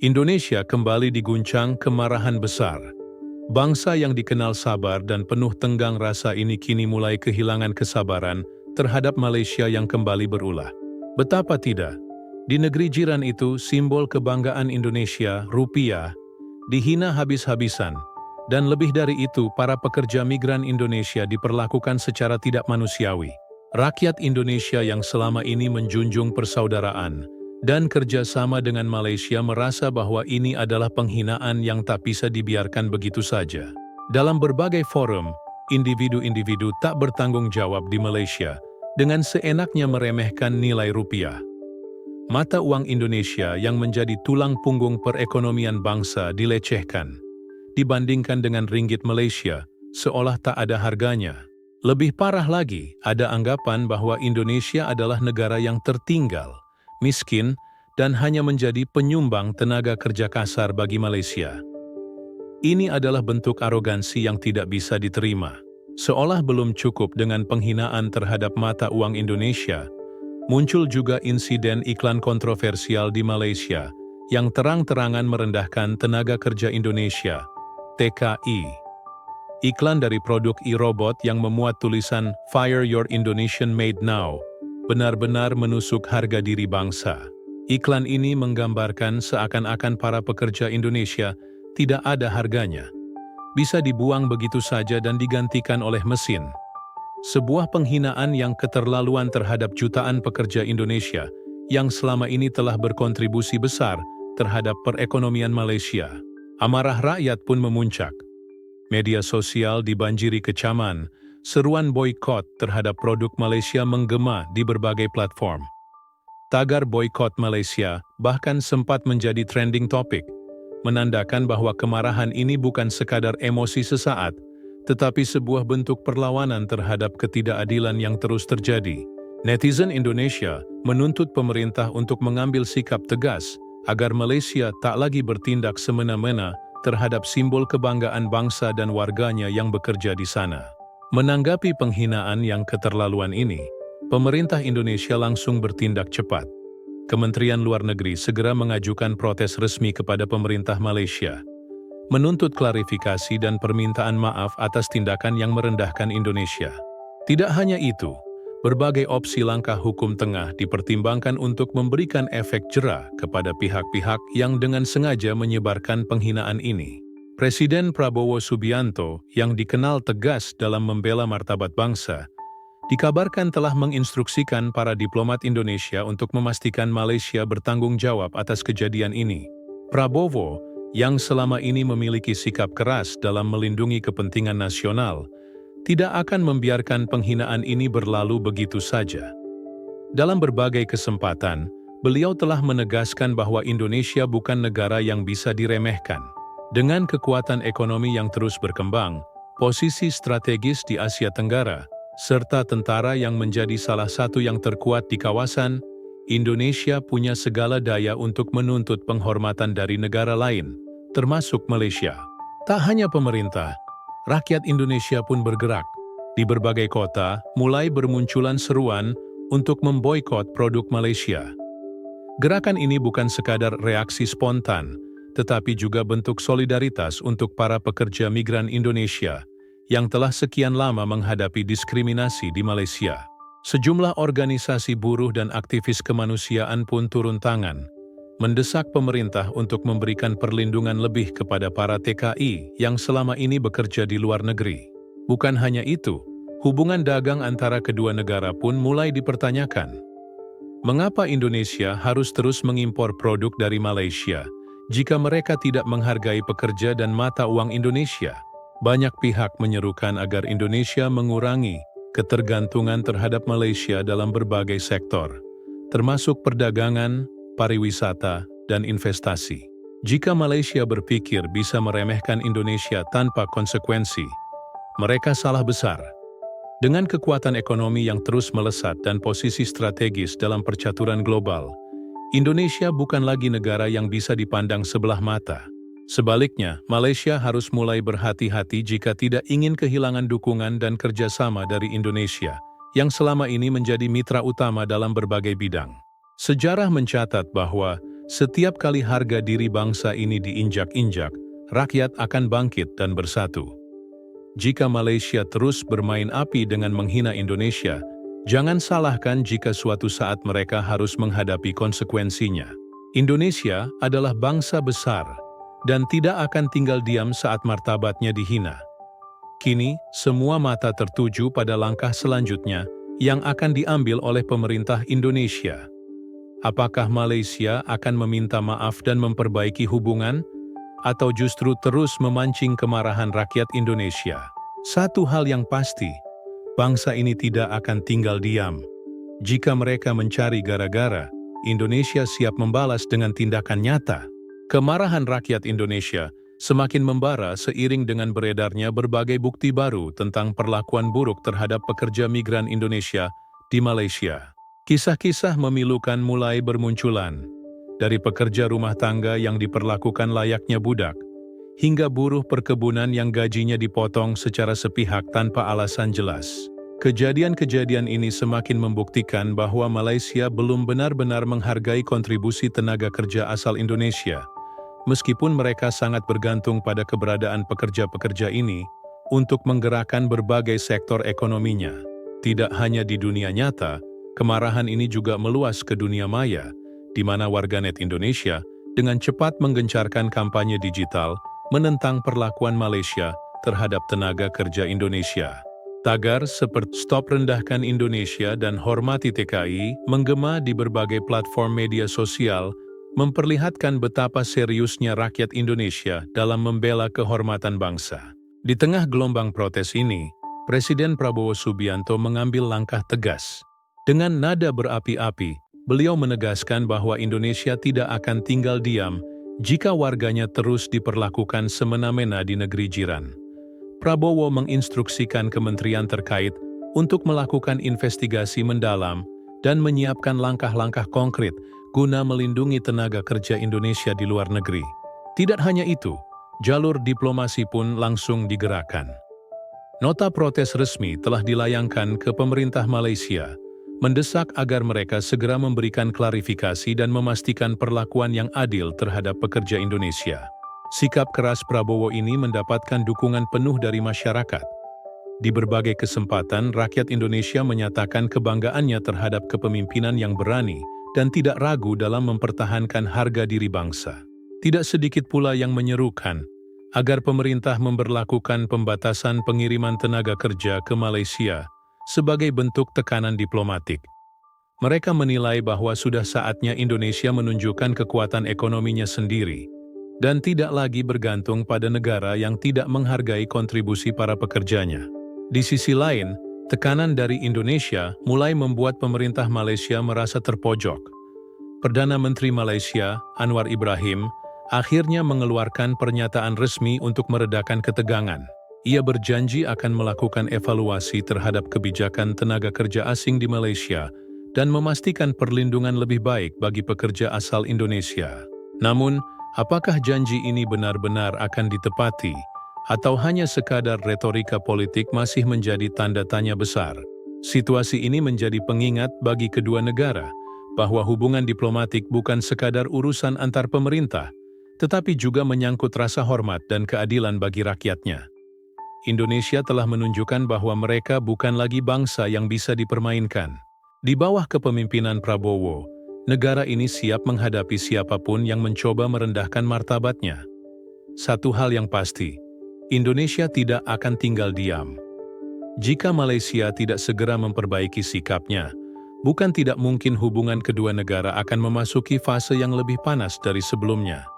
Indonesia kembali diguncang kemarahan besar. Bangsa yang dikenal sabar dan penuh tenggang rasa ini kini mulai kehilangan kesabaran terhadap Malaysia yang kembali berulah. Betapa tidak, di negeri jiran itu simbol kebanggaan Indonesia, rupiah, dihina habis-habisan, dan lebih dari itu para pekerja migran Indonesia diperlakukan secara tidak manusiawi. Rakyat Indonesia yang selama ini menjunjung persaudaraan dan kerjasama dengan Malaysia merasa bahwa ini adalah penghinaan yang tak bisa dibiarkan begitu saja. Dalam berbagai forum, individu-individu tak bertanggung jawab di Malaysia dengan seenaknya meremehkan nilai rupiah. Mata uang Indonesia yang menjadi tulang punggung perekonomian bangsa dilecehkan, dibandingkan dengan ringgit Malaysia, seolah tak ada harganya. Lebih parah lagi, ada anggapan bahwa Indonesia adalah negara yang tertinggal, miskin, dan hanya menjadi penyumbang tenaga kerja kasar bagi Malaysia. Ini adalah bentuk arogansi yang tidak bisa diterima. Seolah belum cukup dengan penghinaan terhadap mata uang Indonesia, muncul juga insiden iklan kontroversial di Malaysia yang terang-terangan merendahkan tenaga kerja Indonesia, TKI. Iklan dari produk e-robot yang memuat tulisan "Fire Your Indonesian Made Now" benar-benar menusuk harga diri bangsa. Iklan ini menggambarkan seakan-akan para pekerja Indonesia tidak ada harganya, bisa dibuang begitu saja dan digantikan oleh mesin. Sebuah penghinaan yang keterlaluan terhadap jutaan pekerja Indonesia yang selama ini telah berkontribusi besar terhadap perekonomian Malaysia. Amarah rakyat pun memuncak. Media sosial dibanjiri kecaman, seruan boikot terhadap produk Malaysia menggema di berbagai platform. Tagar boikot Malaysia bahkan sempat menjadi trending topik, menandakan bahwa kemarahan ini bukan sekadar emosi sesaat, tetapi sebuah bentuk perlawanan terhadap ketidakadilan yang terus terjadi. Netizen Indonesia menuntut pemerintah untuk mengambil sikap tegas agar Malaysia tak lagi bertindak semena-mena terhadap simbol kebanggaan bangsa dan warganya yang bekerja di sana. Menanggapi penghinaan yang keterlaluan ini, pemerintah Indonesia langsung bertindak cepat. Kementerian Luar Negeri segera mengajukan protes resmi kepada pemerintah Malaysia, menuntut klarifikasi dan permintaan maaf atas tindakan yang merendahkan Indonesia. Tidak hanya itu, berbagai opsi langkah hukum tengah dipertimbangkan untuk memberikan efek jera kepada pihak-pihak yang dengan sengaja menyebarkan penghinaan ini. Presiden Prabowo Subianto, yang dikenal tegas dalam membela martabat bangsa, dikabarkan telah menginstruksikan para diplomat Indonesia untuk memastikan Malaysia bertanggung jawab atas kejadian ini. Prabowo, yang selama ini memiliki sikap keras dalam melindungi kepentingan nasional, tidak akan membiarkan penghinaan ini berlalu begitu saja. Dalam berbagai kesempatan, beliau telah menegaskan bahwa Indonesia bukan negara yang bisa diremehkan. Dengan kekuatan ekonomi yang terus berkembang, posisi strategis di Asia Tenggara, serta tentara yang menjadi salah satu yang terkuat di kawasan, Indonesia punya segala daya untuk menuntut penghormatan dari negara lain, termasuk Malaysia. Tak hanya pemerintah, rakyat Indonesia pun bergerak. Di berbagai kota, mulai bermunculan seruan untuk memboikot produk Malaysia. Gerakan ini bukan sekadar reaksi spontan, tetapi juga bentuk solidaritas untuk para pekerja migran Indonesia yang telah sekian lama menghadapi diskriminasi di Malaysia. Sejumlah organisasi buruh dan aktivis kemanusiaan pun turun tangan, mendesak pemerintah untuk memberikan perlindungan lebih kepada para TKI yang selama ini bekerja di luar negeri. Bukan hanya itu, hubungan dagang antara kedua negara pun mulai dipertanyakan. Mengapa Indonesia harus terus mengimpor produk dari Malaysia jika mereka tidak menghargai pekerja dan mata uang Indonesia? Banyak pihak menyerukan agar Indonesia mengurangi ketergantungan terhadap Malaysia dalam berbagai sektor, termasuk perdagangan, pariwisata, dan investasi. Jika Malaysia berpikir bisa meremehkan Indonesia tanpa konsekuensi, mereka salah besar. Dengan kekuatan ekonomi yang terus melesat dan posisi strategis dalam percaturan global, Indonesia bukan lagi negara yang bisa dipandang sebelah mata. Sebaliknya, Malaysia harus mulai berhati-hati jika tidak ingin kehilangan dukungan dan kerjasama dari Indonesia, yang selama ini menjadi mitra utama dalam berbagai bidang. Sejarah mencatat bahwa Setiap kali harga diri bangsa ini diinjak-injak, rakyat akan bangkit dan bersatu. Jika Malaysia terus bermain api dengan menghina Indonesia, jangan salahkan jika suatu saat mereka harus menghadapi konsekuensinya. Indonesia adalah bangsa besar dan tidak akan tinggal diam saat martabatnya dihina. Kini, semua mata tertuju pada langkah selanjutnya yang akan diambil oleh pemerintah Indonesia. Apakah Malaysia akan meminta maaf dan memperbaiki hubungan, atau justru terus memancing kemarahan rakyat Indonesia? Satu hal yang pasti, bangsa ini tidak akan tinggal diam. Jika mereka mencari gara-gara, Indonesia siap membalas dengan tindakan nyata. Kemarahan rakyat Indonesia semakin membara seiring dengan beredarnya berbagai bukti baru tentang perlakuan buruk terhadap pekerja migran Indonesia di Malaysia. Kisah-kisah memilukan mulai bermunculan, dari pekerja rumah tangga yang diperlakukan layaknya budak, hingga buruh perkebunan yang gajinya dipotong secara sepihak tanpa alasan jelas. Kejadian-kejadian ini semakin membuktikan bahwa Malaysia belum benar-benar menghargai kontribusi tenaga kerja asal Indonesia, meskipun mereka sangat bergantung pada keberadaan pekerja-pekerja ini untuk menggerakkan berbagai sektor ekonominya. Tidak hanya di dunia nyata, kemarahan ini juga meluas ke dunia maya, di mana warganet Indonesia dengan cepat menggencarkan kampanye digital menentang perlakuan Malaysia terhadap tenaga kerja Indonesia. Tagar seperti "Stop Rendahkan Indonesia" dan "Hormati TKI" menggema di berbagai platform media sosial, memperlihatkan betapa seriusnya rakyat Indonesia dalam membela kehormatan bangsa. Di tengah gelombang protes ini, Presiden Prabowo Subianto mengambil langkah tegas. Dengan nada berapi-api, beliau menegaskan bahwa Indonesia tidak akan tinggal diam jika warganya terus diperlakukan semena-mena di negeri jiran. Prabowo menginstruksikan kementerian terkait untuk melakukan investigasi mendalam dan menyiapkan langkah-langkah konkret guna melindungi tenaga kerja Indonesia di luar negeri. Tidak hanya itu, jalur diplomasi pun langsung digerakkan. Nota protes resmi telah dilayangkan ke pemerintah Malaysia, mendesak agar mereka segera memberikan klarifikasi dan memastikan perlakuan yang adil terhadap pekerja Indonesia. Sikap keras Prabowo ini mendapatkan dukungan penuh dari masyarakat. Di berbagai kesempatan, rakyat Indonesia menyatakan kebanggaannya terhadap kepemimpinan yang berani dan tidak ragu dalam mempertahankan harga diri bangsa. Tidak sedikit pula yang menyerukan agar pemerintah memberlakukan pembatasan pengiriman tenaga kerja ke Malaysia sebagai bentuk tekanan diplomatik. Mereka menilai bahwa sudah saatnya Indonesia menunjukkan kekuatan ekonominya sendiri dan tidak lagi bergantung pada negara yang tidak menghargai kontribusi para pekerjanya. Di sisi lain, tekanan dari Indonesia mulai membuat pemerintah Malaysia merasa terpojok. Perdana Menteri Malaysia, Anwar Ibrahim, akhirnya mengeluarkan pernyataan resmi untuk meredakan ketegangan. Ia berjanji akan melakukan evaluasi terhadap kebijakan tenaga kerja asing di Malaysia dan memastikan perlindungan lebih baik bagi pekerja asal Indonesia. Namun, apakah janji ini benar-benar akan ditepati, atau hanya sekadar retorika politik masih menjadi tanda tanya besar? Situasi ini menjadi pengingat bagi kedua negara bahwa hubungan diplomatik bukan sekadar urusan antar pemerintah, tetapi juga menyangkut rasa hormat dan keadilan bagi rakyatnya. Indonesia telah menunjukkan bahwa mereka bukan lagi bangsa yang bisa dipermainkan. Di bawah kepemimpinan Prabowo, negara ini siap menghadapi siapapun yang mencoba merendahkan martabatnya. Satu hal yang pasti, Indonesia tidak akan tinggal diam. Jika Malaysia tidak segera memperbaiki sikapnya, bukan tidak mungkin hubungan kedua negara akan memasuki fase yang lebih panas dari sebelumnya.